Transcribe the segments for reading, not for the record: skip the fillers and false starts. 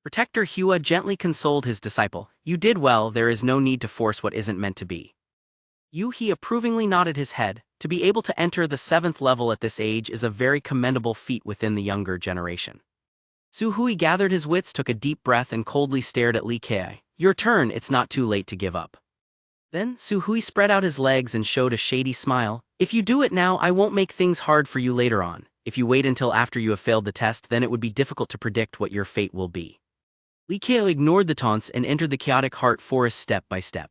Protector Hua gently consoled his disciple. You did well, there is no need to force what isn't meant to be. He approvingly nodded his head. To be able to enter the 7th level at this age is a very commendable feat within the younger generation. Su Hui gathered his wits, took a deep breath and coldly stared at Li Kai. Your turn, it's not too late to give up. Then, Su Hui spread out his legs and showed a shady smile. If you do it now, I won't make things hard for you later on. If you wait until after you have failed the test, then it would be difficult to predict what your fate will be. Li Kai ignored the taunts and entered the chaotic heart forest step by step.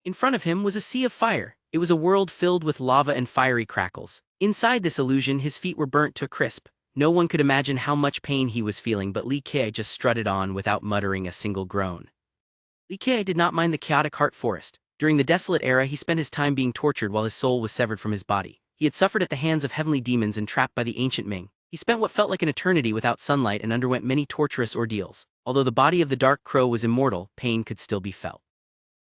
In front of him was a sea of fire. It was a world filled with lava and fiery crackles. Inside this illusion, his feet were burnt to a crisp. No one could imagine how much pain he was feeling, but Li Kai just strutted on without muttering a single groan. Li Kai did not mind the chaotic heart forest. During the desolate era, he spent his time being tortured while his soul was severed from his body. He had suffered at the hands of heavenly demons and trapped by the ancient Ming. He spent what felt like an eternity without sunlight and underwent many torturous ordeals. Although the body of the dark crow was immortal, pain could still be felt.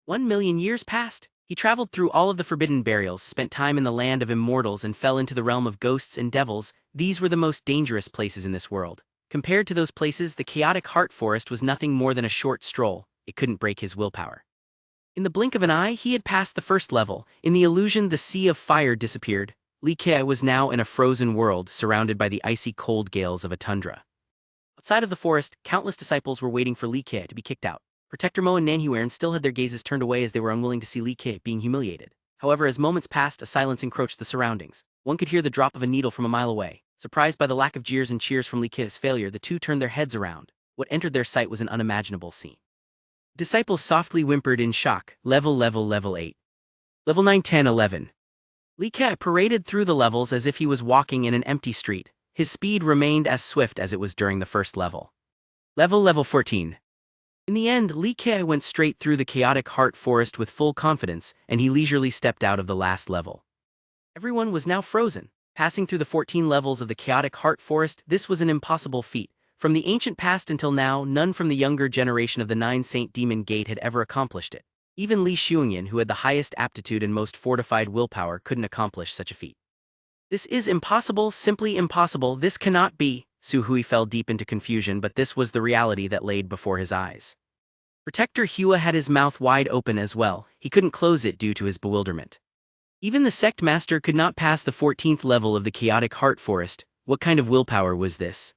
1,000,000 years passed. He traveled through all of the forbidden burials, spent time in the land of immortals, and fell into the realm of ghosts and devils. These were the most dangerous places in this world. Compared to those places, the chaotic heart forest was nothing more than a short stroll. It couldn't break his willpower. In the blink of an eye, he had passed the first level. In the illusion, the sea of fire disappeared. Li Kai was now in a frozen world, surrounded by the icy cold gales of a tundra. Outside of the forest, countless disciples were waiting for Li Kai to be kicked out. Protector Mo and Manhua still had their gazes turned away as they were unwilling to see Li Kai being humiliated. However, as moments passed, a silence encroached the surroundings. One could hear the drop of a needle from a mile away. Surprised by the lack of jeers and cheers from Li Kai's failure, the two turned their heads around. What entered their sight was an unimaginable scene. Disciples softly whimpered in shock. Level 8. Level 9, 10, 11. Li Kai paraded through the levels as if he was walking in an empty street. His speed remained as swift as it was during the first level. Level 14. In the end, Li Kai went straight through the chaotic heart forest with full confidence, and he leisurely stepped out of the last level. Everyone was now frozen. Passing through the 14 levels of the chaotic heart forest, this was an impossible feat. From the ancient past until now, none from the younger generation of the 9 Saint Demon Gate had ever accomplished it. Even Li Xiongyan, who had the highest aptitude and most fortified willpower, couldn't accomplish such a feat. This is impossible, simply impossible, this cannot be. Su Hui fell deep into confusion, but this was the reality that laid before his eyes. Protector Hua had his mouth wide open as well. He couldn't close it due to his bewilderment. Even the sect master could not pass the 14th level of the chaotic heart forest. What kind of willpower was this?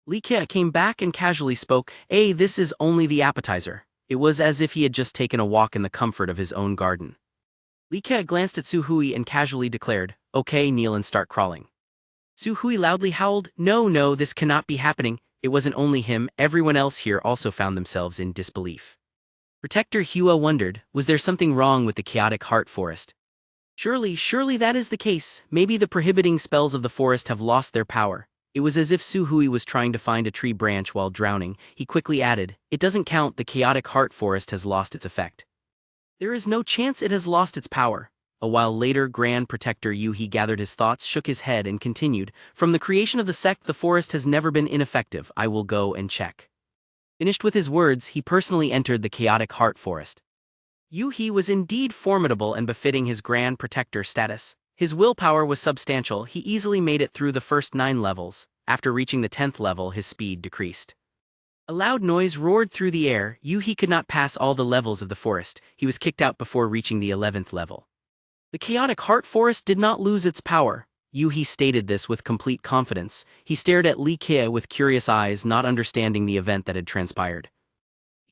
Li Kai came back and casually spoke. This is only the appetizer. It was as if he had just taken a walk in the comfort of his own garden. Li Kai glanced at Su Hui and casually declared, okay, kneel and start crawling. Su Hui loudly howled, no, this cannot be happening. It wasn't only him, everyone else here also found themselves in disbelief. Protector Hua wondered, was there something wrong with the chaotic heart forest? Surely that is the case. Maybe the prohibiting spells of the forest have lost their power. It was as if Su Hui was trying to find a tree branch while drowning. He quickly added, it doesn't count, the chaotic heart forest has lost its effect. There is no chance it has lost its power. A while later, Grand Protector He gathered his thoughts, shook his head and continued, from the creation of the sect the forest has never been ineffective. I will go and check. Finished with his words, he personally entered the chaotic heart forest. He was indeed formidable and befitting his Grand Protector status. His willpower was substantial. He easily made it through the first 9 levels. After reaching the 10th level, his speed decreased. A loud noise roared through the air. He could not pass all the levels of the forest. He was kicked out before reaching the 11th level. The chaotic heart forest did not lose its power. He stated this with complete confidence. He stared at Li Kai with curious eyes, not understanding the event that had transpired.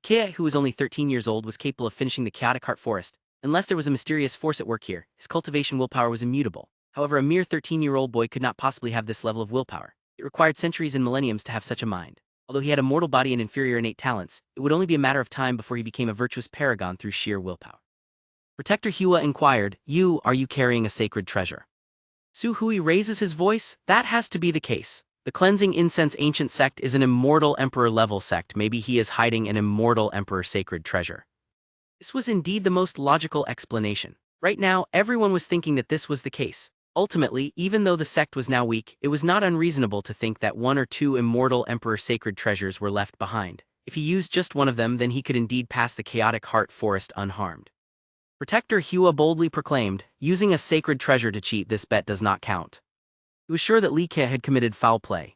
Kai, who was only 13 years old, was capable of finishing the chaotic heart forest. Unless there was a mysterious force at work here, his cultivation willpower was immutable. However, a mere 13-year-old boy could not possibly have this level of willpower. It required centuries and millenniums to have such a mind. Although he had a mortal body and inferior innate talents, it would only be a matter of time before he became a virtuous paragon through sheer willpower. Protector Hua inquired, are you carrying a sacred treasure? Su Hui raises his voice, that has to be the case. The cleansing incense ancient sect is an immortal emperor level sect. Maybe he is hiding an immortal emperor sacred treasure. This was indeed the most logical explanation. Right now, everyone was thinking that this was the case. Ultimately, even though the sect was now weak, it was not unreasonable to think that 1 or 2 immortal emperor sacred treasures were left behind. If he used just one of them, then he could indeed pass the chaotic heart forest unharmed. Protector Hua boldly proclaimed, using a sacred treasure to cheat, this bet does not count. He was sure that Li Kai had committed foul play.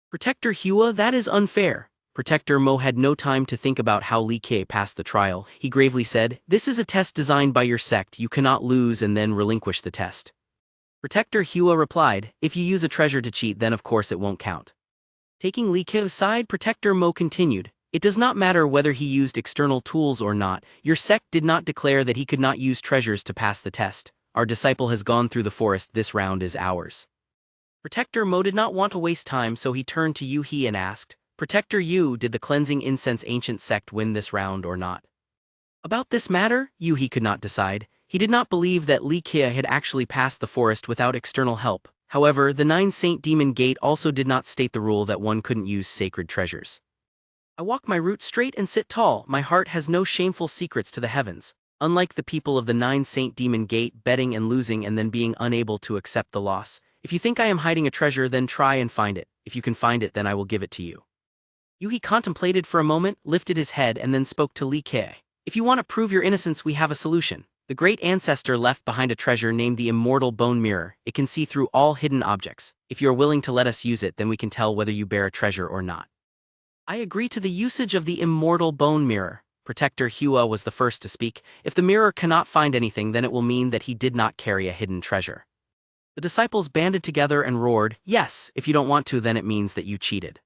Protector Hua, that is unfair. Protector Mo had no time to think about how Li Ke passed the trial. He gravely said, "This is a test designed by your sect. You cannot lose and then relinquish the test." Protector Hua replied, "If you use a treasure to cheat, then of course it won't count." Taking Li Ke aside, Protector Mo continued, "It does not matter whether he used external tools or not. Your sect did not declare that he could not use treasures to pass the test. Our disciple has gone through the forest. This round is ours." Protector Mo did not want to waste time, so he turned to Yu He and asked, "Protector Yu, did the cleansing incense ancient sect win this round or not?" About this matter, Yu He could not decide. He did not believe that Li Ke had actually passed the forest without external help. However, the Nine Saint Demon Gate also did not state the rule that one couldn't use sacred treasures. "I walk my route straight and sit tall. My heart has no shameful secrets to the heavens. Unlike the people of the Nine Saint Demon Gate, betting and losing and then being unable to accept the loss. If you think I am hiding a treasure, then try and find it. If you can find it, then I will give it to you." Yu He contemplated for a moment, lifted his head and then spoke to Li Ke. "If you want to prove your innocence, we have a solution. The great ancestor left behind a treasure named the Immortal Bone Mirror. It can see through all hidden objects. If you are willing to let us use it, then we can tell whether you bear a treasure or not." "I agree to the usage of the Immortal Bone Mirror." Protector Hua was the first to speak. "If the mirror cannot find anything, then it will mean that he did not carry a hidden treasure." The disciples banded together and roared, "Yes, if you don't want to, then it means that you cheated."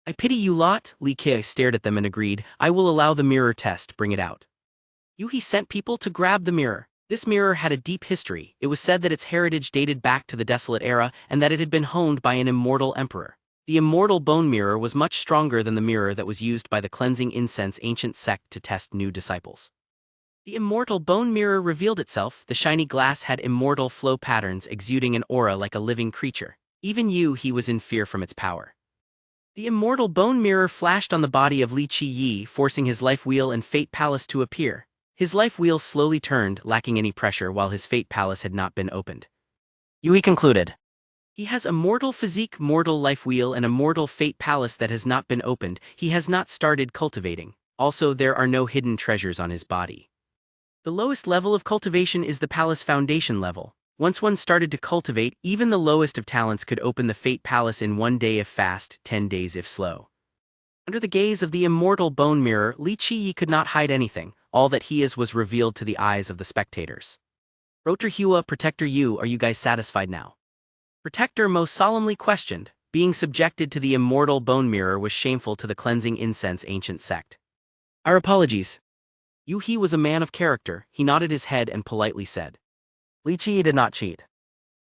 "I pity you lot." Li Ke stared at them and agreed, "I will allow the mirror test. Bring it out." Yu He sent people to grab the mirror. This mirror had a deep history. It was said that its heritage dated back to the Desolate Era and that it had been honed by an immortal emperor. The Immortal Bone Mirror was much stronger than the mirror that was used by the Cleansing Incense ancient sect to test new disciples. The Immortal Bone Mirror revealed itself. The shiny glass had immortal flow patterns exuding an aura like a living creature. Even Yu He was in fear from its power. The Immortal Bone Mirror flashed on the body of Li Yi, forcing his life wheel and fate palace to appear. His life wheel slowly turned, lacking any pressure, while his fate palace had not been opened. Yu He concluded, "He has a mortal physique, mortal life wheel and a mortal fate palace that has not been opened. He has not started cultivating. Also, there are no hidden treasures on his body." The lowest level of cultivation is the palace foundation level. Once one started to cultivate, even the lowest of talents could open the fate palace in 1 day if fast, 10 days if slow. Under the gaze of the Immortal Bone Mirror, Li Yi could not hide anything. All that he is was revealed to the eyes of the spectators. "Rotor Hua, Protector Yu, are you guys satisfied now?" Protector most solemnly questioned. Being subjected to the Immortal Bone Mirror was shameful to the Cleansing Incense ancient sect. "Our apologies." Yu He was a man of character. He nodded his head and politely said, "Li Yi did not cheat."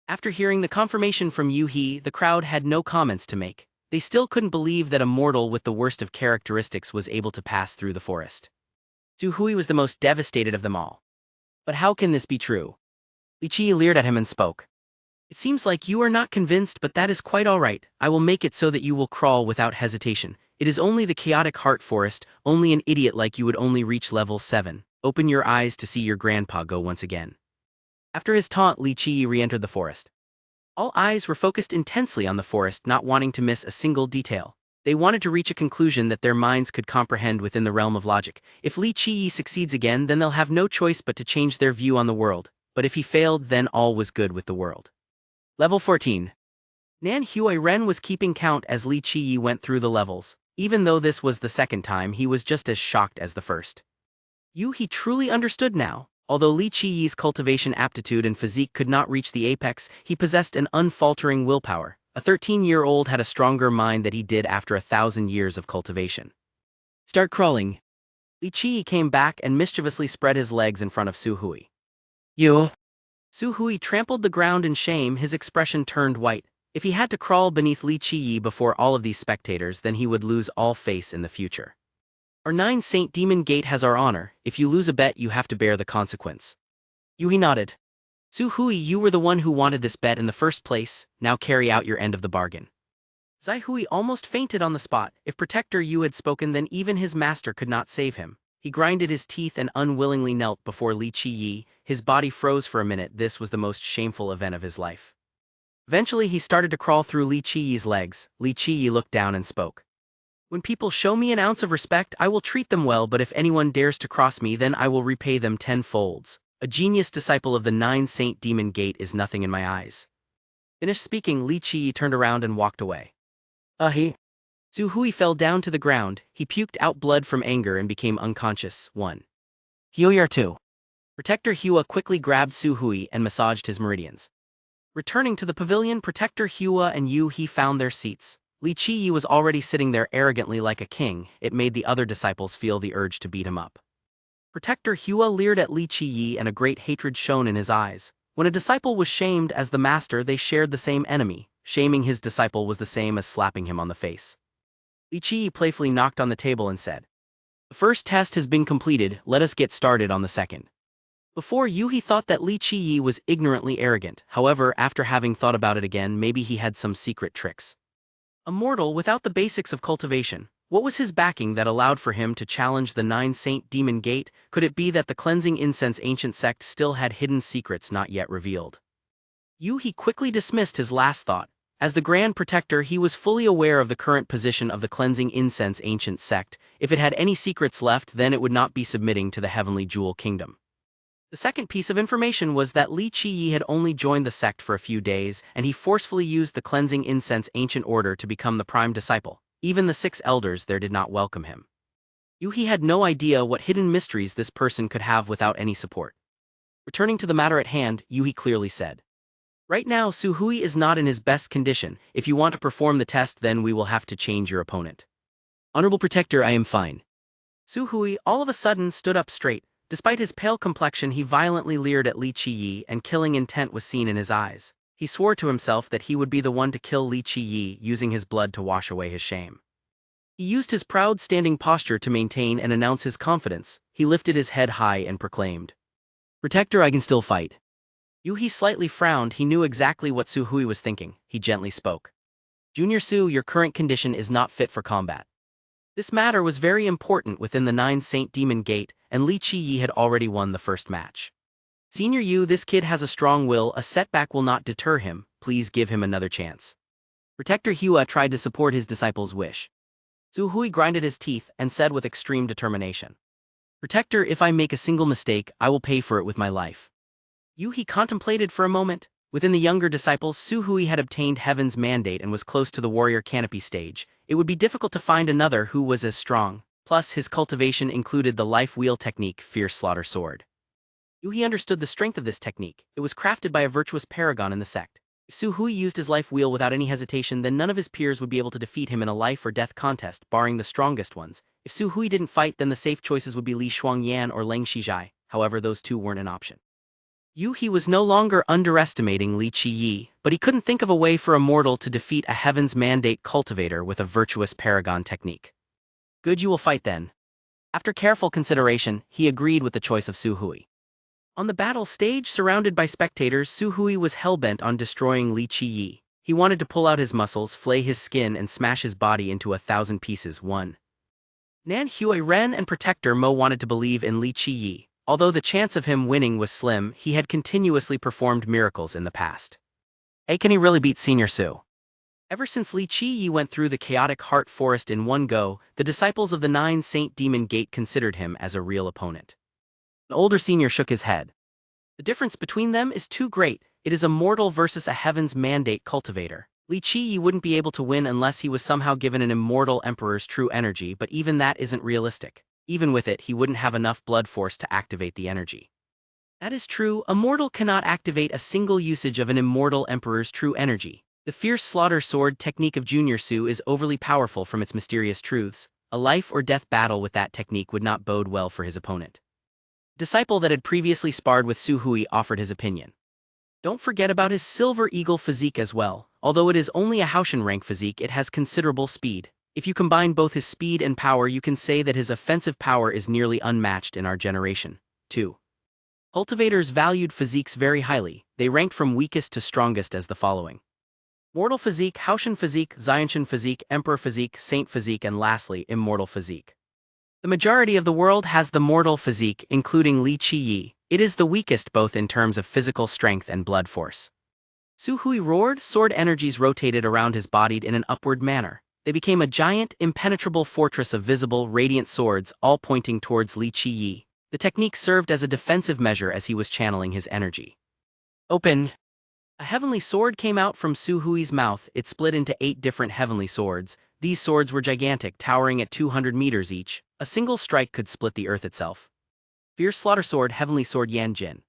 After hearing the confirmation from Yu He, the crowd had no comments to make. They still couldn't believe that a mortal with the worst of characteristics was able to pass through the forest. Zhu Hui was the most devastated of them all. "But how can this be true?" Li Yi leered at him and spoke. "It seems like you are not convinced, but that is quite all right. I will make it so that you will crawl without hesitation. It is only the chaotic heart forest. Only an idiot like you would only reach level 7. Open your eyes to see your grandpa go once again." After his taunt, Li Yi re-entered the forest. All eyes were focused intensely on the forest, not wanting to miss a single detail. They wanted to reach a conclusion that their minds could comprehend within the realm of logic. If Li Yi succeeds again, then they'll have no choice but to change their view on the world. But if he failed, then all was good with the world. Level 14. Nan Hui Ren was keeping count as Li Yi went through the levels. Even though this was the second time, he was just as shocked as the first. Yu He truly understood now. Although Li Yi's cultivation aptitude and physique could not reach the apex, he possessed an unfaltering willpower. A 13-year-old had a stronger mind than he did after 1,000 years of cultivation. "Start crawling." Li Yi came back and mischievously spread his legs in front of Su Hui. "You." Su Hui trampled the ground in shame. His expression turned white. If he had to crawl beneath Li Yi before all of these spectators, then he would lose all face in the future. "Our Nine Saint Demon Gate has our honor. If you lose a bet, you have to bear the consequence." Yu He nodded. "Su Hui, you were the one who wanted this bet in the first place. Now carry out your end of the bargain." Zai Hui almost fainted on the spot. If Protector Yu had spoken, then even his master could not save him. He grinded his teeth and unwillingly knelt before Li Yi. His body froze for a minute. This was the most shameful event of his life. Eventually, he started to crawl through Li Yi's legs. Li Yi looked down and spoke. "When people show me an ounce of respect, I will treat them well, but if anyone dares to cross me, then I will repay them 10 folds. A genius disciple of the Nine Saint Demon Gate is nothing in my eyes." Finished speaking, Li Yi turned around and walked away. He. Su Hui fell down to the ground, he puked out blood from anger and became unconscious. 1. Hyoyar 2. Protector Hua quickly grabbed Su Hui and massaged his meridians. Returning to the pavilion, Protector Hua and Yu He found their seats. Li Qiyi was already sitting there arrogantly like a king. It made the other disciples feel the urge to beat him up. Protector Hua leered at Li Qiyi and a great hatred shone in his eyes. When a disciple was shamed as the master, they shared the same enemy. Shaming his disciple was the same as slapping him on the face. Li Qiyi playfully knocked on the table and said, "The first test has been completed, let us get started on the second." Before Yuhi thought that Li Qiyi was ignorantly arrogant, however, after having thought about it again, maybe he had some secret tricks. A mortal without the basics of cultivation, what was his backing that allowed for him to challenge the 9-saint demon gate? Could it be that the cleansing incense ancient sect still had hidden secrets not yet revealed? Yuhi quickly dismissed his last thought. As the Grand Protector, he was fully aware of the current position of the cleansing incense ancient sect. If it had any secrets left, then it would not be submitting to the Heavenly Jewel Kingdom. The second piece of information was that Li Qiyi had only joined the sect for a few days, and he forcefully used the cleansing incense ancient order to become the prime disciple. Even the 6 elders there did not welcome him. Yuhi had no idea what hidden mysteries this person could have without any support. Returning to the matter at hand, Yuhi clearly said, "Right now Su Hui is not in his best condition. If you want to perform the test, then we will have to change your opponent." "Honorable Protector, I am fine." Su Hui all of a sudden stood up straight. Despite his pale complexion, he violently leered at Li Qiyi, and killing intent was seen in his eyes. He swore to himself that he would be the one to kill Li Qiyi, using his blood to wash away his shame. He used his proud standing posture to maintain and announce his confidence. He lifted his head high and proclaimed, "Protector, I can still fight." Yuhi slightly frowned. He knew exactly what Su Hui was thinking. He gently spoke, "Junior Su, your current condition is not fit for combat." This matter was very important within the 9-saint demon gate, and Li Qiyi had already won the first match. "Senior Yu, this kid has a strong will. A setback will not deter him. Please give him another chance." Protector Hua tried to support his disciple's wish. Su Hui grinded his teeth and said with extreme determination, "Protector, if I make a single mistake, I will pay for it with my life." He contemplated for a moment. Within the younger disciples, Su Hui had obtained Heaven's mandate and was close to the warrior canopy stage. It would be difficult to find another who was as strong. Plus, his cultivation included the life wheel technique, Fierce Slaughter Sword. Yuhi understood the strength of this technique. It was crafted by a virtuous paragon in the sect. If Su Hui used his life wheel without any hesitation, then none of his peers would be able to defeat him in a life or death contest, barring the strongest ones. If Su Hui didn't fight, then the safe choices would be Li Shuangyan or Leng Shizhai. However, those two weren't an option. Yuhi was no longer underestimating Li Qiyi, but he couldn't think of a way for a mortal to defeat a Heaven's Mandate cultivator with a virtuous paragon technique. "Good, you will fight then." After careful consideration, he agreed with the choice of Su Hui. On the battle stage, surrounded by spectators, Su Hui was hell-bent on destroying Li Qiyi. He wanted to pull out his muscles, flay his skin, and smash his body into 1,000 pieces. 1. Nan Hui Ren and Protector Mo wanted to believe in Li Qiyi. Although the chance of him winning was slim, he had continuously performed miracles in the past. Hey, can he really beat Senior Su? Ever since Li Qiyi went through the chaotic heart forest in one go, the disciples of the 9-saint demon gate considered him as a real opponent. The older senior shook his head. The difference between them is too great. It is a mortal versus a Heaven's Mandate cultivator. Li Qiyi wouldn't be able to win unless he was somehow given an immortal emperor's true energy, but even that isn't realistic. Even with it, he wouldn't have enough blood force to activate the energy. That is true, a mortal cannot activate a single usage of an immortal emperor's true energy. The Fierce Slaughter Sword technique of Junior Su is overly powerful from its mysterious truths. A life or death battle with that technique would not bode well for his opponent. The disciple that had previously sparred with Su Hui offered his opinion. Don't forget about his Silver Eagle physique as well. Although it is only a Haoshan rank physique, it has considerable speed. If you combine both his speed and power, you can say that his offensive power is nearly unmatched in our generation. 2. Cultivators valued physiques very highly. They ranked from weakest to strongest as the following: Mortal Physique, Haoshan Physique, Xianshan Physique, Emperor Physique, Saint Physique, and lastly, Immortal Physique. The majority of the world has the Mortal Physique, including Li Qiyi. It is the weakest both in terms of physical strength and blood force. Su Hui roared, sword energies rotated around his body in an upward manner. They became a giant, impenetrable fortress of visible, radiant swords, all pointing towards Li Qiyi. The technique served as a defensive measure as he was channeling his energy. Open! A heavenly sword came out from Su Hui's mouth. It split into 8 different heavenly swords. These swords were gigantic, towering at 200 meters each. A single strike could split the earth itself. Fierce Slaughter Sword, Heavenly Sword Yan Jin.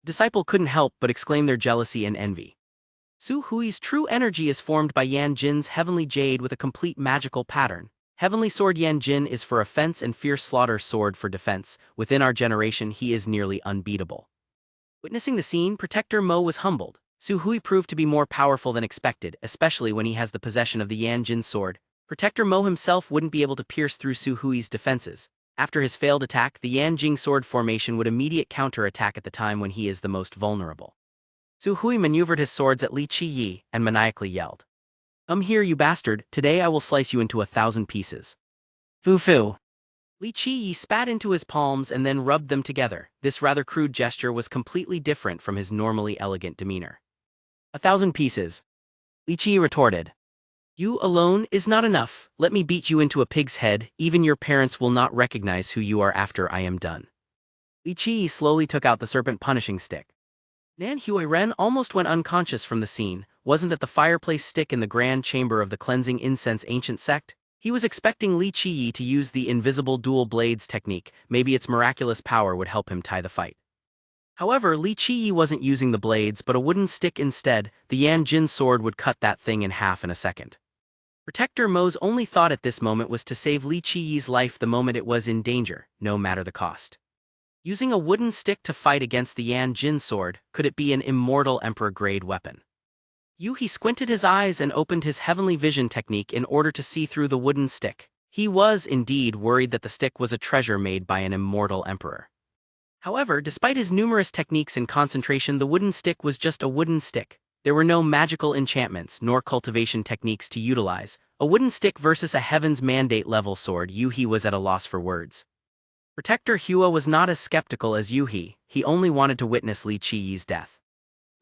Disciple couldn't help but exclaim their jealousy and envy. Su Hui's true energy is formed by Yan Jin's Heavenly Jade with a complete magical pattern. Heavenly Sword Yan Jin is for offense and Fierce Slaughter Sword for defense. Within our generation, he is nearly unbeatable. Witnessing the scene, Protector Mo was humbled. Su Hui proved to be more powerful than expected, especially when he has the possession of the Yan Jin sword. Protector Mo himself wouldn't be able to pierce through Su Hui's defenses. After his failed attack, the Yan Jing sword formation would immediate counter-attack at the time when he is the most vulnerable. Su Hui maneuvered his swords at Li Qi and maniacally yelled, "Come here, you bastard, today I will slice you into 1,000 pieces." Fu. Li Qi spat into his palms and then rubbed them together. This rather crude gesture was completely different from his normally elegant demeanor. 1,000 pieces. Li Qi retorted. You alone is not enough. Let me beat you into a pig's head. Even your parents will not recognize who you are after I am done. Li Qi slowly took out the serpent punishing stick. Nan Huiren almost went unconscious from the scene. Wasn't that the fireplace stick in the grand chamber of the cleansing incense ancient sect? He was expecting Li Qi to use the invisible dual blades technique. Maybe its miraculous power would help him tie the fight. However, Li Qi wasn't using the blades but a wooden stick instead. The Yan Jin sword would cut that thing in half in a second. Protector Mo's only thought at this moment was to save Li Qi's life the moment it was in danger, no matter the cost. Using a wooden stick to fight against the Yan Jin sword, could it be an immortal emperor-grade weapon? He squinted his eyes and opened his heavenly vision technique in order to see through the wooden stick. He was, indeed, worried that the stick was a treasure made by an immortal emperor. However, despite his numerous techniques and concentration, the wooden stick was just a wooden stick. There were no magical enchantments nor cultivation techniques to utilize. A wooden stick versus a Heaven's Mandate level sword. He was at a loss for words. Protector Hua was not as skeptical as He only wanted to witness Li Qi's death.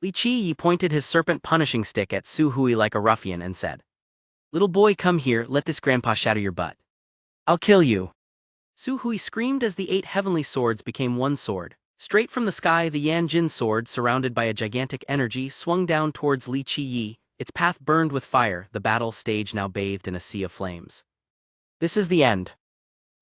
Li Qi pointed his serpent punishing stick at Su Hui like a ruffian and said, "Little boy, come here, let this grandpa shatter your butt. I'll kill you." Su Hui screamed as the 8 heavenly swords became one sword. Straight from the sky, the Yan Jin sword, surrounded by a gigantic energy, swung down towards Li Qi. Its path burned with fire, the battle stage now bathed in a sea of flames. This is the end.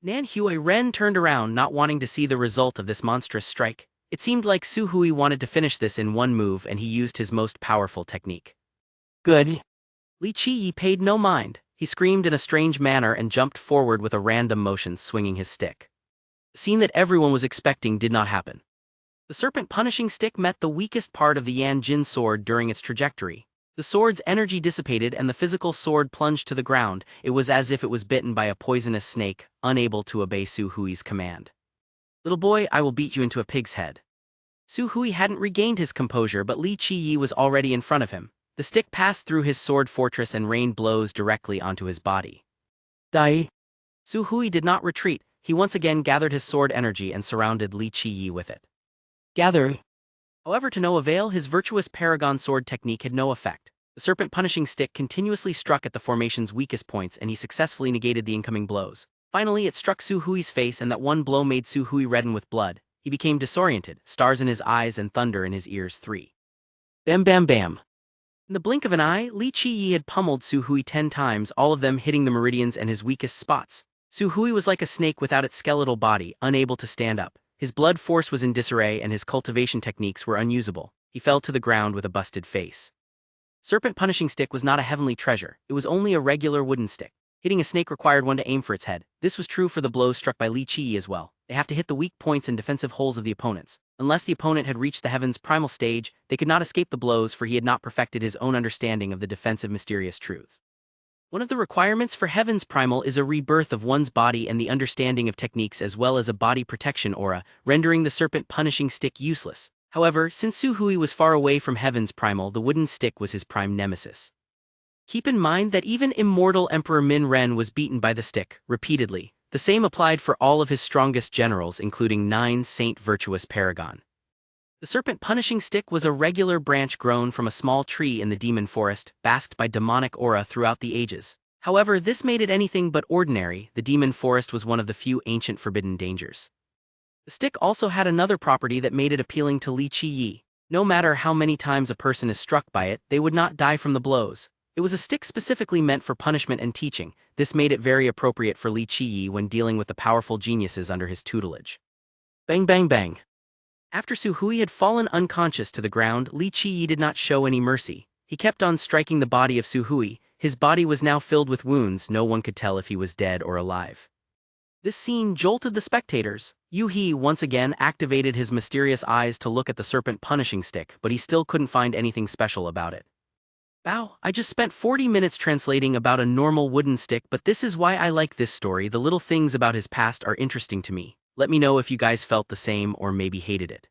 Nan Huiren turned around, not wanting to see the result of this monstrous strike. It seemed like Su Hui wanted to finish this in one move and he used his most powerful technique. Good. Li Qi paid no mind. He screamed in a strange manner and jumped forward with a random motion, swinging his stick. The scene that everyone was expecting did not happen. The serpent punishing stick met the weakest part of the Yan Jin sword during its trajectory. The sword's energy dissipated and the physical sword plunged to the ground. It was as if it was bitten by a poisonous snake, unable to obey Su Hui's command. "Little boy, I will beat you into a pig's head." Su Hui hadn't regained his composure, but Li Qi was already in front of him. The stick passed through his sword fortress and rained blows directly onto his body. Die! Su Hui did not retreat. He once again gathered his sword energy and surrounded Li Qi with it. Gather! However, to no avail, his virtuous paragon sword technique had no effect. The serpent punishing stick continuously struck at the formation's weakest points and he successfully negated the incoming blows. Finally, it struck Su Hui's face and that one blow made Su Hui redden with blood. He became disoriented, stars in his eyes and thunder in his ears. 3. Bam bam bam! In the blink of an eye, Li Qi had pummeled Su Hui 10 times, all of them hitting the meridians and his weakest spots. Su Hui was like a snake without its skeletal body, unable to stand up. His blood force was in disarray and his cultivation techniques were unusable. He fell to the ground with a busted face. Serpent punishing stick was not a heavenly treasure. It was only a regular wooden stick. Hitting a snake required one to aim for its head. This was true for the blows struck by Li Qi as well. They have to hit the weak points and defensive holes of the opponents. Unless the opponent had reached the heaven's primal stage, they could not escape the blows, for he had not perfected his own understanding of the defensive mysterious truths. One of the requirements for heaven's primal is a rebirth of one's body and the understanding of techniques as well as a body protection aura, rendering the serpent punishing stick useless. However, since Su Hui was far away from heaven's primal, the wooden stick was his prime nemesis. Keep in mind that even immortal Emperor Min Ren was beaten by the stick, repeatedly. The same applied for all of his strongest generals, including 9 Saint Virtuous Paragon. The serpent punishing stick was a regular branch grown from a small tree in the demon forest, basked by demonic aura throughout the ages. However, this made it anything but ordinary. The demon forest was one of the few ancient forbidden dangers. The stick also had another property that made it appealing to Li Qi. No matter how many times a person is struck by it, they would not die from the blows. It was a stick specifically meant for punishment and teaching. This made it very appropriate for Li Qiyi when dealing with the powerful geniuses under his tutelage. Bang bang bang. After Su Hui had fallen unconscious to the ground, Li Qiyi did not show any mercy. He kept on striking the body of Su Hui. His body was now filled with wounds, no one could tell if he was dead or alive. This scene jolted the spectators. Yu He once again activated his mysterious eyes to look at the serpent punishing stick, but he still couldn't find anything special about it. Bow, I just spent 40 minutes translating about a normal wooden stick, but this is why I like this story. The little things about his past are interesting to me. Let me know if you guys felt the same or maybe hated it.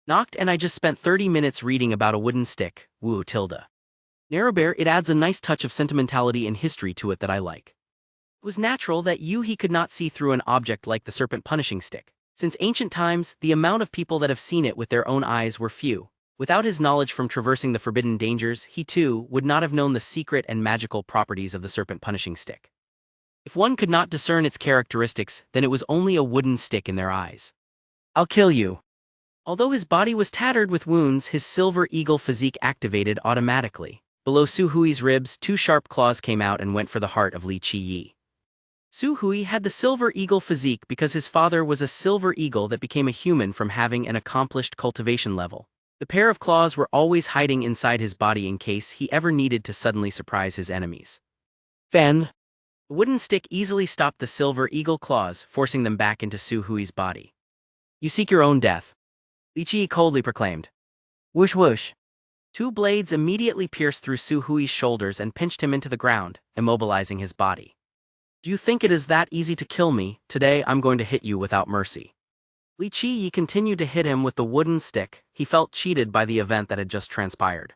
Knocked and I just spent 30 minutes reading about a wooden stick. Woo tilde. Narrowbear, it adds a nice touch of sentimentality and history to it that I like. It was natural that Yu He could not see through an object like the serpent punishing stick. Since ancient times, the amount of people that have seen it with their own eyes were few. Without his knowledge from traversing the forbidden dangers, he too would not have known the secret and magical properties of the serpent punishing stick. If one could not discern its characteristics, then it was only a wooden stick in their eyes. I'll kill you. Although his body was tattered with wounds, his silver eagle physique activated automatically. Below Su Hui's ribs, two sharp claws came out and went for the heart of Li Qiyi. Su Hui had the silver eagle physique because his father was a silver eagle that became a human from having an accomplished cultivation level. The pair of claws were always hiding inside his body in case he ever needed to suddenly surprise his enemies. Then, the wooden stick easily stopped the silver eagle claws, forcing them back into Su Hui's body. You seek your own death, Li Qiyi coldly proclaimed. Whoosh whoosh. Two blades immediately pierced through Su Hui's shoulders and pinched him into the ground, immobilizing his body. Do you think it is that easy to kill me? Today I'm going to hit you without mercy. Li Qiyi continued to hit him with the wooden stick. He felt cheated by the event that had just transpired.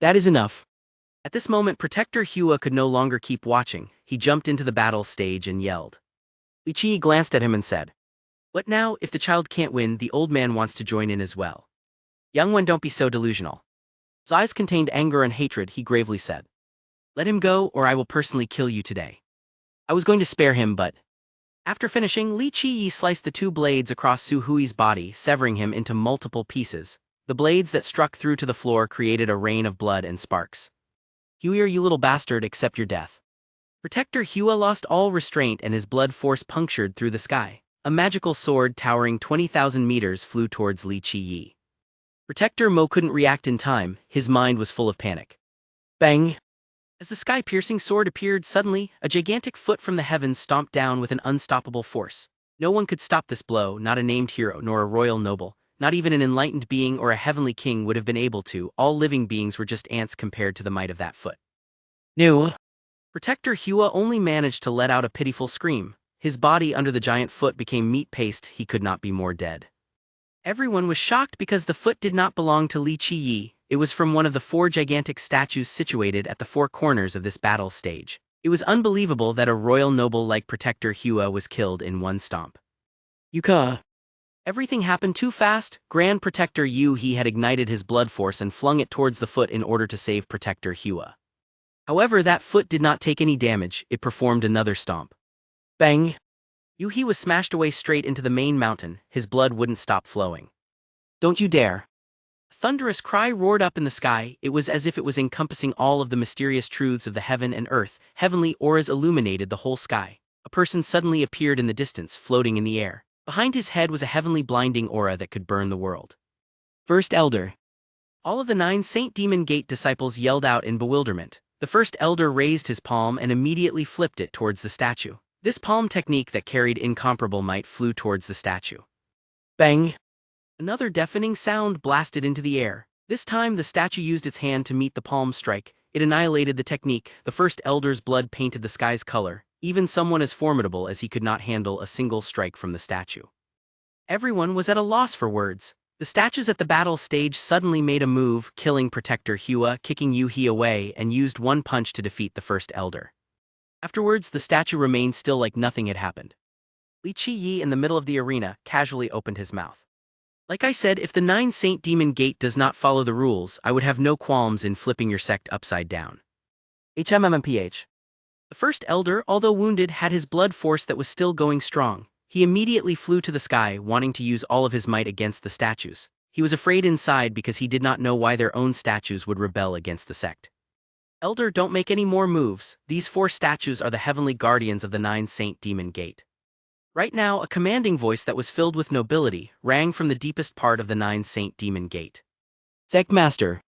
That is enough. At this moment, Protector Hua could no longer keep watching. He jumped into the battle stage and yelled. Li Qiyi glanced at him and said, "What now? If the child can't win, the old man wants to join in as well." Young one, don't be so delusional. His eyes contained anger and hatred. He gravely said, "Let him go, or I will personally kill you today." I was going to spare him, but... After finishing, Li Qiyi sliced the two blades across Su Hui's body, severing him into multiple pieces. The blades that struck through to the floor created a rain of blood and sparks. Huier, you little bastard, accept your death. Protector Hua lost all restraint and his blood force punctured through the sky. A magical sword towering 20,000 meters flew towards Li Qiyi. Protector Mo couldn't react in time. His mind was full of panic. Bang! As the sky-piercing sword appeared suddenly, a gigantic foot from the heavens stomped down with an unstoppable force. No one could stop this blow, not a named hero nor a royal noble, not even an enlightened being or a heavenly king would have been able to. All living beings were just ants compared to the might of that foot. No. Protector Hua only managed to let out a pitiful scream. His body under the giant foot became meat paste. He could not be more dead. Everyone was shocked because the foot did not belong to Li Qiyi. It was from one of the 4 gigantic statues situated at the 4 corners of this battle stage. It was unbelievable that a royal noble like Protector Hua was killed in one stomp. Yuka. Everything happened too fast. Grand Protector Yu He had ignited his blood force and flung it towards the foot in order to save Protector Hua. However, that foot did not take any damage. It performed another stomp. Bang! Yu He was smashed away straight into the main mountain. His blood wouldn't stop flowing. Don't you dare! A thunderous cry roared up in the sky. It was as if it was encompassing all of the mysterious truths of the heaven and earth. Heavenly auras illuminated the whole sky. A person suddenly appeared in the distance, floating in the air. Behind his head was a heavenly blinding aura that could burn the world. First Elder. All of the 9 Saint Demon Gate disciples yelled out in bewilderment. The first elder raised his palm and immediately flipped it towards the statue. This palm technique that carried incomparable might flew towards the statue. Bang! Another deafening sound blasted into the air. This time the statue used its hand to meet the palm strike. It annihilated the technique. The first elder's blood painted the sky's color. Even someone as formidable as he could not handle a single strike from the statue. Everyone was at a loss for words. The statues at the battle stage suddenly made a move, killing Protector Hua, kicking Yu He away, and used one punch to defeat the first elder. Afterwards, the statue remained still like nothing had happened. Li Qiyi, in the middle of the arena, casually opened his mouth. Like I said, if the 9 Saint Demon Gate does not follow the rules, I would have no qualms in flipping your sect upside down. HMMPH. The first elder, although wounded, had his blood force that was still going strong. He immediately flew to the sky, wanting to use all of his might against the statues. He was afraid inside because he did not know why their own statues would rebel against the sect. Elder, don't make any more moves. These 4 statues are the heavenly guardians of the 9 Saint Demon Gate. Right now, a commanding voice that was filled with nobility rang from the deepest part of the 9 Saint Demon Gate. Sect Master.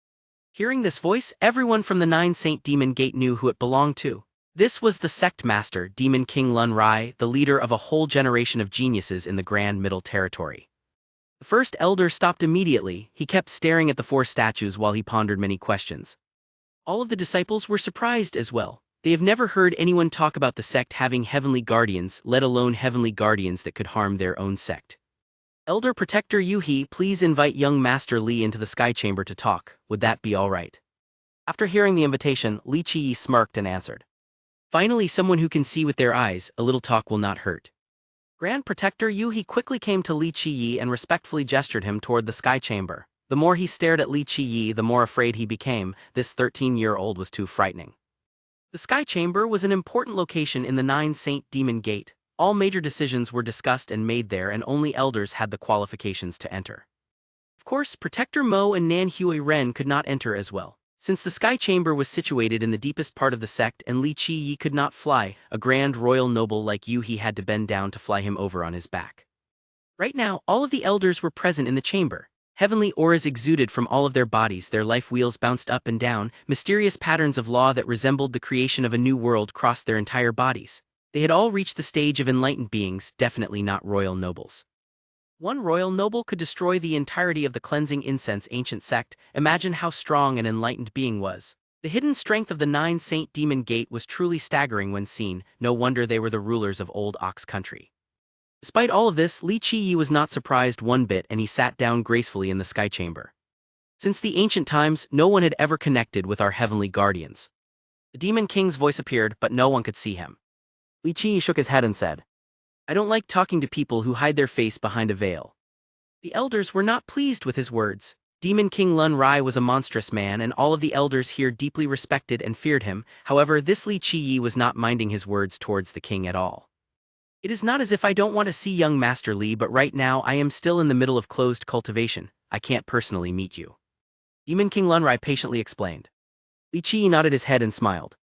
Hearing this voice, everyone from the 9 Saint Demon Gate knew who it belonged to. This was the sect master, Demon King Lun Rai, the leader of a whole generation of geniuses in the Grand Middle Territory. The first elder stopped immediately. He kept staring at the 4 statues while he pondered many questions. All of the disciples were surprised as well. They have never heard anyone talk about the sect having heavenly guardians, let alone heavenly guardians that could harm their own sect. Elder Protector Yuhi, please invite young Master Li into the Sky Chamber to talk. Would that be all right? After hearing the invitation, Li Qiyi smirked and answered. Finally, someone who can see with their eyes, a little talk will not hurt. Grand Protector Yuhi quickly came to Li Qiyi and respectfully gestured him toward the Sky Chamber. The more he stared at Li Qiyi, the more afraid he became. This 13-year-old was too frightening. The Sky Chamber was an important location in the 9 Saint Demon Gate. All major decisions were discussed and made there, and only elders had the qualifications to enter. Of course, Protector Mo and Nan Hui Ren could not enter as well. Since the Sky Chamber was situated in the deepest part of the sect and Li Qiyi could not fly, a grand royal noble like Yuhi had to bend down to fly him over on his back. Right now, all of the elders were present in the chamber. Heavenly auras exuded from all of their bodies, their life wheels bounced up and down, mysterious patterns of law that resembled the creation of a new world crossed their entire bodies. They had all reached the stage of enlightened beings, definitely not royal nobles. One royal noble could destroy the entirety of the cleansing incense ancient sect. Imagine how strong an enlightened being was. The hidden strength of the 9 Saint Demon Gate was truly staggering when seen. No wonder they were the rulers of Old Ox Country. Despite all of this, Li Qiyi was not surprised one bit, and he sat down gracefully in the Sky Chamber. Since the ancient times, no one had ever connected with our heavenly guardians. The Demon King's voice appeared, but no one could see him. Li Qiyi shook his head and said, I don't like talking to people who hide their face behind a veil. The elders were not pleased with his words. Demon King Lun Rai was a monstrous man, and all of the elders here deeply respected and feared him. However, this Li Qiyi was not minding his words towards the king at all. It is not as if I don't want to see young Master Li, but right now I am still in the middle of closed cultivation. I can't personally meet you. Demon King Lun Rai patiently explained. Li Qiyi nodded his head and smiled.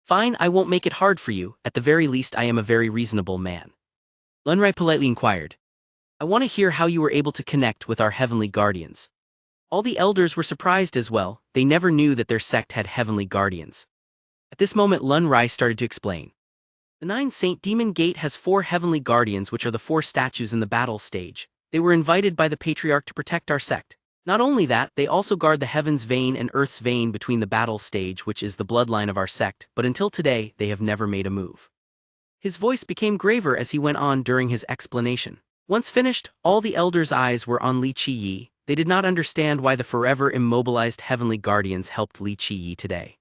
Fine, I won't make it hard for you. At the very least, I am a very reasonable man. Lun Rai politely inquired. I want to hear how you were able to connect with our heavenly guardians. All the elders were surprised as well. They never knew that their sect had heavenly guardians. At this moment, Lun Rai started to explain. The 9 Saint Demon Gate has 4 heavenly guardians, which are the 4 statues in the battle stage. They were invited by the Patriarch to protect our sect. Not only that, they also guard the heaven's vein and earth's vein between the battle stage, which is the bloodline of our sect, but until today, they have never made a move. His voice became graver as he went on during his explanation. Once finished, all the elders' eyes were on Li Qiyi. They did not understand why the forever immobilized heavenly guardians helped Li Qiyi today.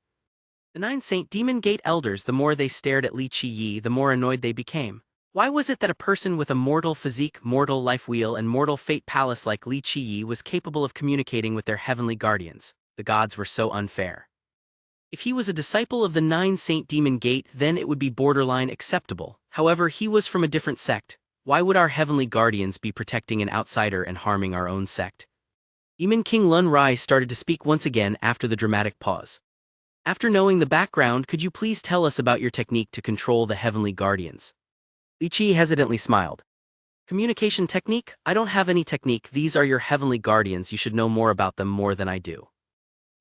The 9 Saint Demon Gate elders, the more they stared at Li Qiyi, the more annoyed they became. Why was it that a person with a mortal physique, mortal life wheel, and mortal fate palace like Li Qiyi was capable of communicating with their heavenly guardians? The gods were so unfair. If he was a disciple of the 9 Saint Demon Gate, then it would be borderline acceptable. However, he was from a different sect. Why would our heavenly guardians be protecting an outsider and harming our own sect? Demon King Lun Rai started to speak once again after the dramatic pause. After knowing the background, could you please tell us about your technique to control the heavenly guardians? Li Qiyi hesitantly smiled. Communication technique? I don't have any technique. These are your heavenly guardians. You should know more about them more than I do.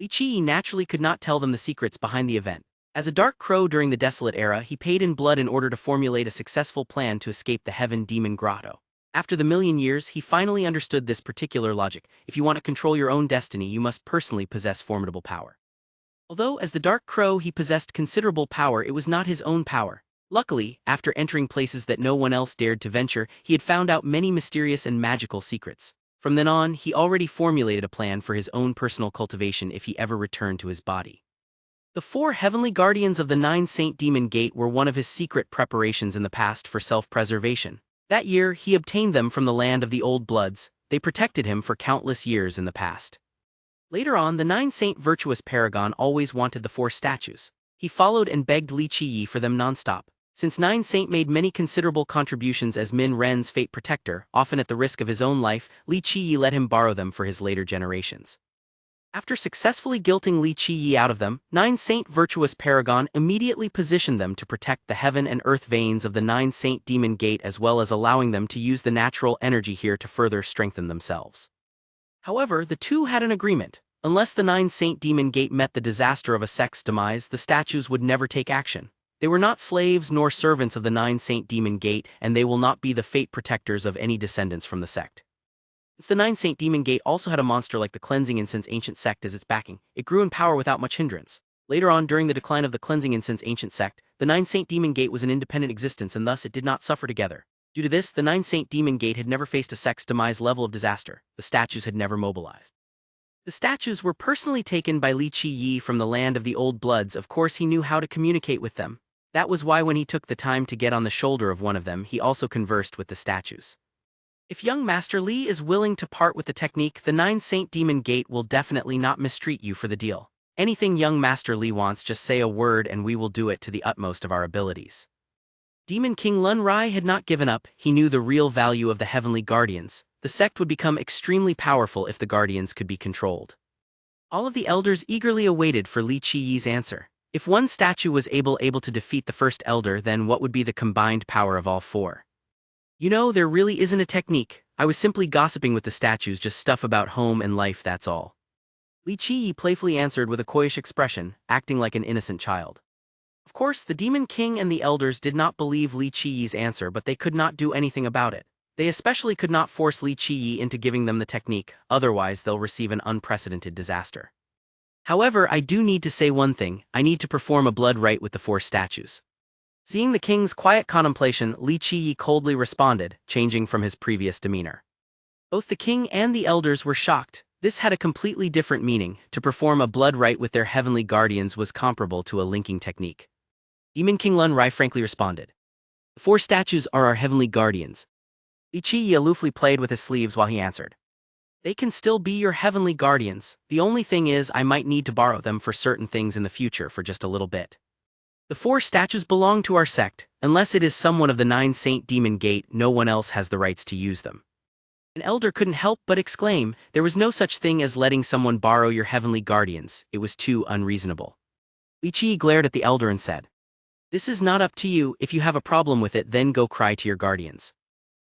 Li Qiyi naturally could not tell them the secrets behind the event. As a dark crow during the desolate era, he paid in blood in order to formulate a successful plan to escape the Heaven Demon Grotto. After the million years, he finally understood this particular logic. If you want to control your own destiny, you must personally possess formidable power. Although as the Dark Crow he possessed considerable power, it was not his own power. Luckily, after entering places that no one else dared to venture, he had found out many mysterious and magical secrets. From then on, he already formulated a plan for his own personal cultivation if he ever returned to his body. The 4 heavenly guardians of the 9 Saint Demon Gate were one of his secret preparations in the past for self-preservation. That year, he obtained them from the land of the Old Bloods. They protected him for countless years in the past. Later on, the 9 Saint Virtuous Paragon always wanted the 4 statues. He followed and begged Li Qiyi for them non-stop. Since 9 Saint made many considerable contributions as Min Ren's fate protector, often at the risk of his own life, Li Qiyi let him borrow them for his later generations. After successfully guilting Li Qiyi out of them, Nine-Saint Virtuous Paragon immediately positioned them to protect the heaven and earth veins of the Nine-Saint Demon Gate as well as allowing them to use the natural energy here to further strengthen themselves. However, the two had an agreement. Unless the Nine-Saint Demon Gate met the disaster of a sect's demise, the statues would never take action. They were not slaves nor servants of the Nine-Saint Demon Gate, and they will not be the fate protectors of any descendants from the sect. Since the Nine-Saint Demon Gate also had a monster like the Cleansing Incense Ancient Sect as its backing, it grew in power without much hindrance. Later on, during the decline of the Cleansing Incense Ancient Sect, the Nine-Saint Demon Gate was an independent existence and thus it did not suffer together. Due to this, the Nine-Saint Demon Gate had never faced a sect's demise level of disaster. The statues had never mobilized. The statues were personally taken by Li Qiyi from the land of the Old Bloods. Of course, he knew how to communicate with them. That was why when he took the time to get on the shoulder of one of them, he also conversed with the statues. If young Master Li is willing to part with the technique, the Nine-Saint Demon Gate will definitely not mistreat you for the deal. Anything young Master Li wants, just say a word and we will do it to the utmost of our abilities. Demon King Lun Rai had not given up. He knew the real value of the Heavenly Guardians. The sect would become extremely powerful if the Guardians could be controlled. All of the elders eagerly awaited for Li Qiyi's answer. If one statue was able to defeat the first elder, then what would be the combined power of all four? You know, there really isn't a technique. I was simply gossiping with the statues, just stuff about home and life, that's all. Li Qiyi playfully answered with a coyish expression, acting like an innocent child. Of course, the Demon King and the elders did not believe Li Qiyi's answer, but they could not do anything about it. They especially could not force Li Qiyi into giving them the technique, otherwise they'll receive an unprecedented disaster. However, I do need to say one thing. I need to perform a blood rite with the four statues. Seeing the king's quiet contemplation, Li Qiyi coldly responded, changing from his previous demeanor. Both the king and the elders were shocked. This had a completely different meaning. To perform a blood rite with their heavenly guardians was comparable to a linking technique. Demon King Lun Rai frankly responded. The four statues are our heavenly guardians. Li Qiyi aloofly played with his sleeves while he answered. They can still be your heavenly guardians. The only thing is I might need to borrow them for certain things in the future for just a little bit. The four statues belong to our sect. Unless it is someone of the Nine-Saint Demon Gate, no one else has the rights to use them. An elder couldn't help but exclaim, there was no such thing as letting someone borrow your heavenly guardians. It was too unreasonable. Li Qiyi glared at the elder and said, this is not up to you. If you have a problem with it, then go cry to your guardians.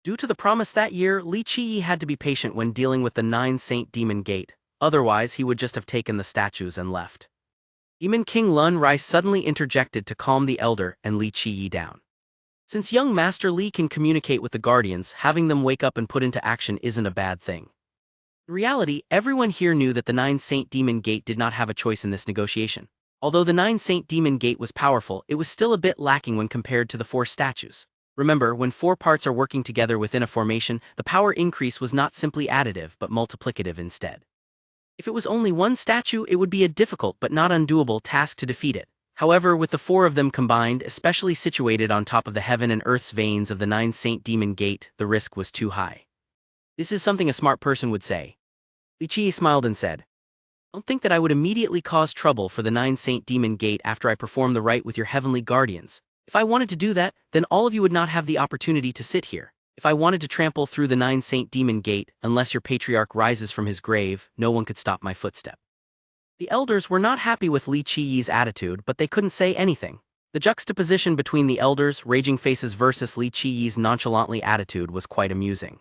Due to the promise that year, Li Qiyi had to be patient when dealing with the Nine-Saint Demon Gate, otherwise he would just have taken the statues and left. Demon King Lun Rai suddenly interjected to calm the elder and Li Qiyi down. Since young Master Li can communicate with the guardians, having them wake up and put into action isn't a bad thing. In reality, everyone here knew that the Nine-Saint Demon Gate did not have a choice in this negotiation. Although the Nine-Saint Demon Gate was powerful, it was still a bit lacking when compared to the four statues. Remember, when four parts are working together within a formation, the power increase was not simply additive but multiplicative instead. If it was only one statue, it would be a difficult but not undoable task to defeat it. However, with the four of them combined, especially situated on top of the heaven and earth's veins of the Nine-Saint Demon Gate, the risk was too high. This is something a smart person would say. Li Qiyi smiled and said, don't think that I would immediately cause trouble for the Nine-Saint Demon Gate after I perform the rite with your heavenly guardians. If I wanted to do that, then all of you would not have the opportunity to sit here. If I wanted to trample through the Nine-Saint Demon Gate, unless your patriarch rises from his grave, no one could stop my footstep. The elders were not happy with Li Qiyi's attitude, but they couldn't say anything. The juxtaposition between the elders' raging faces versus Li Qiyi's nonchalantly attitude was quite amusing.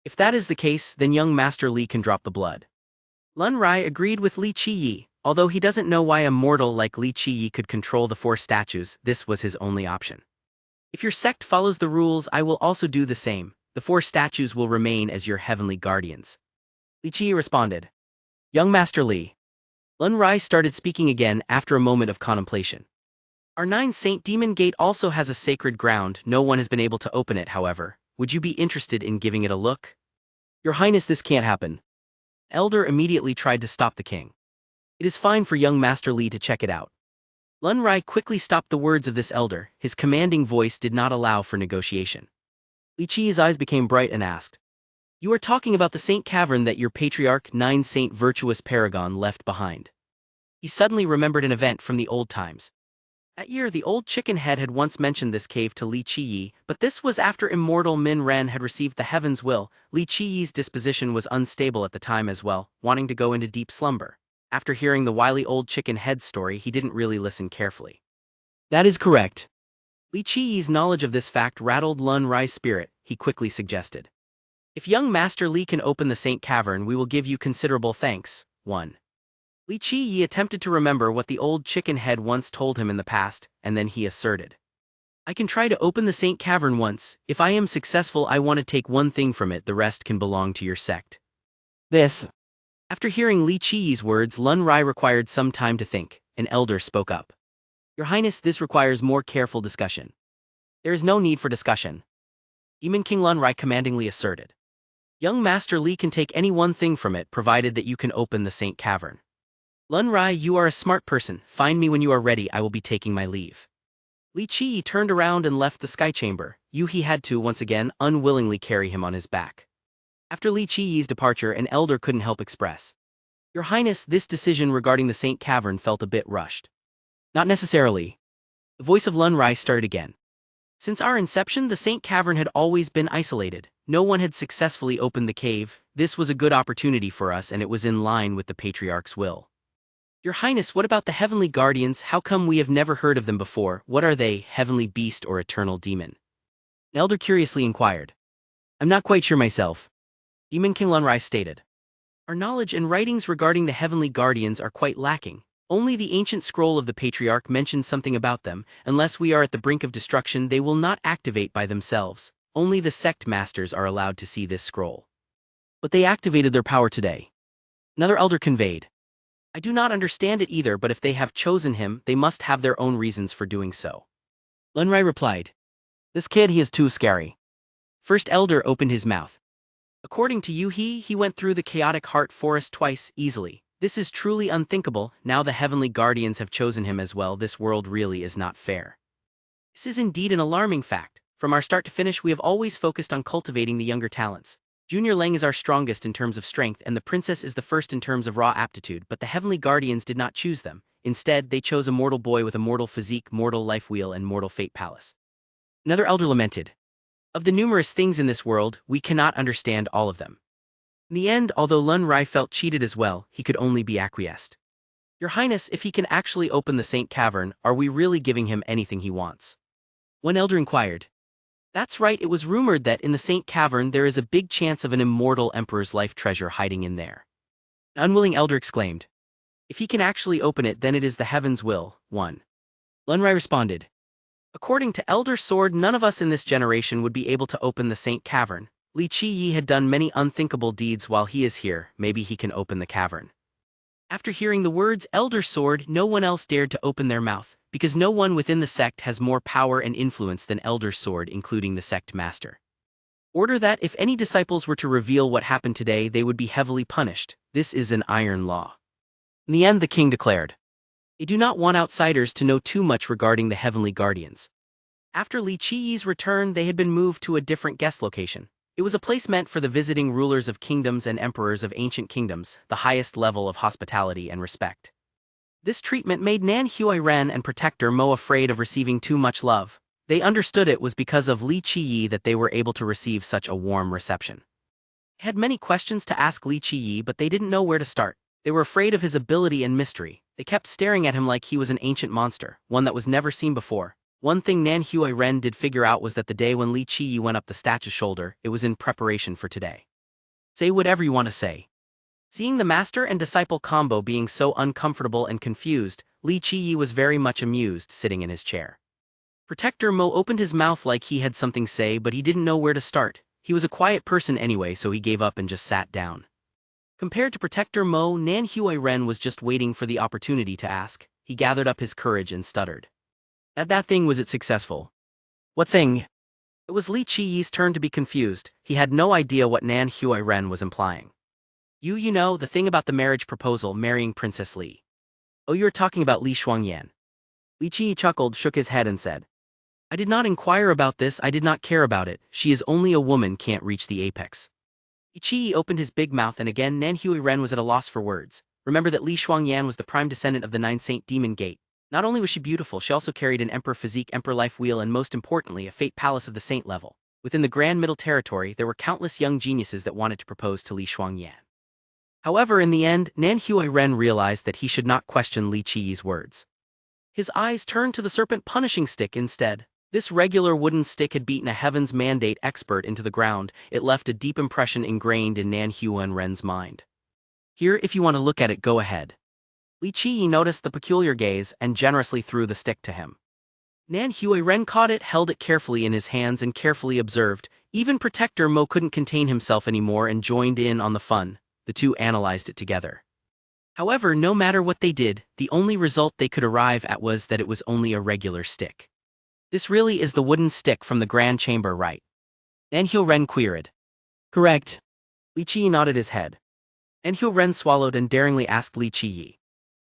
If that is the case, then young Master Li can drop the blood. Lun Rai agreed with Li Qiyi. Although he doesn't know why a mortal like Li Qiyi could control the four statues, this was his only option. If your sect follows the rules, I will also do the same. The four statues will remain as your heavenly guardians. Li Qiyi responded. Young Master Li. Lun Rai started speaking again after a moment of contemplation. Our Nine-Saint Demon Gate also has a sacred ground. No one has been able to open it, however. Would you be interested in giving it a look? Your Highness, this can't happen. Elder immediately tried to stop the king. It is fine for young Master Li to check it out. Lun Rai quickly stopped the words of this elder. His commanding voice did not allow for negotiation. Li Qiyi's eyes became bright and asked, you are talking about the Saint Cavern that your patriarch, Nine-Saint Virtuous Paragon, left behind. He suddenly remembered an event from the old times. That year, the old chicken head had once mentioned this cave to Li Qiyi, but this was after immortal Min Ren had received the heaven's will. Li Qiyi's disposition was unstable at the time as well, wanting to go into deep slumber. After hearing the wily old chicken head story, he didn't really listen carefully. That is correct. Li Qiyi's knowledge of this fact rattled Lun Rai's spirit. He quickly suggested. If young Master Li can open the Saint Cavern, we will give you considerable thanks. 1. Li Qiyi attempted to remember what the old chicken head once told him in the past, and then he asserted. I can try to open the Saint Cavern once. If I am successful, I want to take one thing from it, the rest can belong to your sect. This. After hearing Li Qiyi's words, Lun Rai required some time to think. An elder spoke up. Your Highness, this requires more careful discussion. There is no need for discussion. Demon King Lun Rai commandingly asserted. Young Master Li can take any one thing from it, provided that you can open the Saint Cavern. Lun Rai, you are a smart person. Find me when you are ready. I will be taking my leave. Li Qiyi turned around and left the sky chamber. He had to, once again, unwillingly carry him on his back. After Li Qiyi's departure, an elder couldn't help express. Your Highness, this decision regarding the Saint Cavern felt a bit rushed. Not necessarily. The voice of Lun Rai started again. Since our inception, the Saint Cavern had always been isolated. No one had successfully opened the cave. This was a good opportunity for us, and it was in line with the Patriarch's will. Your Highness, what about the Heavenly Guardians? How come we have never heard of them before? What are they, heavenly beast or eternal demon? An elder curiously inquired. I'm not quite sure myself. Demon King Lun Rai stated. Our knowledge and writings regarding the Heavenly Guardians are quite lacking. Only the ancient scroll of the Patriarch mentions something about them. Unless we are at the brink of destruction, they will not activate by themselves. Only the sect masters are allowed to see this scroll. But they activated their power today. Another elder conveyed. I do not understand it either, but if they have chosen him, they must have their own reasons for doing so. Lun Rai replied. This kid, he is too scary. First elder opened his mouth. According to you, he went through the chaotic heart forest twice, easily. This is truly unthinkable. Now the Heavenly Guardians have chosen him as well. This world really is not fair. This is indeed an alarming fact. From our start to finish, we have always focused on cultivating the younger talents. Junior Leng is our strongest in terms of strength, and the princess is the first in terms of raw aptitude, but the Heavenly Guardians did not choose them. Instead, they chose a mortal boy with a mortal physique, mortal life wheel, and mortal fate palace. Another elder lamented. Of the numerous things in this world, we cannot understand all of them. In the end, although Lun Rai felt cheated as well, he could only be acquiesced. Your Highness, if he can actually open the Saint Cavern, are we really giving him anything he wants? One elder inquired. That's right, it was rumored that in the Saint Cavern there is a big chance of an immortal emperor's life treasure hiding in there. An unwilling elder exclaimed. If he can actually open it, then it is the heaven's will. 1. Lun Rai responded. According to Elder Sword, none of us in this generation would be able to open the Saint Cavern. Li Qiyi had done many unthinkable deeds while he is here. Maybe he can open the cavern. After hearing the words Elder Sword, no one else dared to open their mouth, because no one within the sect has more power and influence than Elder Sword, including the sect master. Order that if any disciples were to reveal what happened today, they would be heavily punished. This is an iron law. In the end, the king declared. They do not want outsiders to know too much regarding the Heavenly Guardians. After Li Qiyi's return, they had been moved to a different guest location. It was a place meant for the visiting rulers of kingdoms and emperors of ancient kingdoms, the highest level of hospitality and respect. This treatment made Nan Hui Ren and Protector Mo afraid of receiving too much love. They understood it was because of Li Qiyi that they were able to receive such a warm reception. They had many questions to ask Li Qiyi, but they didn't know where to start. They were afraid of his ability and mystery. They kept staring at him like he was an ancient monster, one that was never seen before. One thing Nan Hui Ren did figure out was that the day when Li Qiyi went up the statue's shoulder, it was in preparation for today. Say whatever you want to say. Seeing the master and disciple combo being so uncomfortable and confused, Li Qiyi was very much amused, sitting in his chair. Protector Mo opened his mouth like he had something to say, but he didn't know where to start. He was a quiet person anyway, so he gave up and just sat down. Compared to Protector Mo, Nan Hui Ren was just waiting for the opportunity to ask. He gathered up his courage and stuttered. That thing, was it successful? What thing? It was Li Qiyi's turn to be confused. He had no idea what Nan Hui Ren was implying. You know, the thing about the marriage proposal, marrying Princess Li. Oh, you're talking about Li Shuangyan. Li Qiyi chuckled, shook his head and said. I did not inquire about this, I did not care about it. She is only a woman, can't reach the apex. Li Qiyi opened his big mouth, and again Nan Hui Ren was at a loss for words. Remember that Li Shuangyan was the prime descendant of the Nine Saint Demon Gate. Not only was she beautiful, she also carried an emperor physique, emperor life wheel, and most importantly, a fate palace of the saint level. Within the Grand Middle Territory, there were countless young geniuses that wanted to propose to Li Shuangyan. However, in the end, Nanhui Ren realized that he should not question Li Qiyi's words. His eyes turned to the serpent punishing stick instead. This regular wooden stick had beaten a Heaven's Mandate expert into the ground. It left a deep impression ingrained in Nanhui Ren's mind. Here, if you want to look at it, go ahead. Li Qiyi noticed the peculiar gaze and generously threw the stick to him. Nanhui Ren caught it, held it carefully in his hands and carefully observed. Even Protector Mo couldn't contain himself anymore and joined in on the fun. The two analyzed it together. However, no matter what they did, the only result they could arrive at was that it was only a regular stick. This really is the wooden stick from the Grand Chamber, right? Nanhui Ren queried. Correct. Li Qiyi nodded his head. Nanhui Ren swallowed and daringly asked Li Qiyi.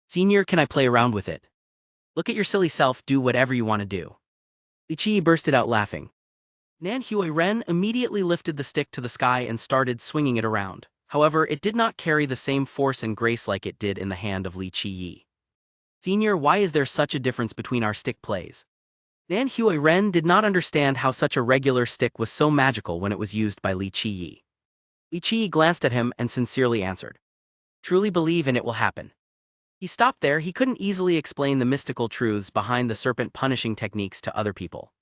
Senior, can I play around with it? Look at your silly self, do whatever you want to do. Li Qiyi bursted out laughing. Nanhui Ren immediately lifted the stick to the sky and started swinging it around. However, it did not carry the same force and grace like it did in the hand of Li Qiyi. Senior, why is there such a difference between our stick plays? Nanhui Ren did not understand how such a regular stick was so magical when it was used by Li Qiyi. Li Qiyi glanced at him and sincerely answered. Truly believe and it will happen. He stopped there. He couldn't easily explain the mystical truths behind the serpent punishing techniques to other people.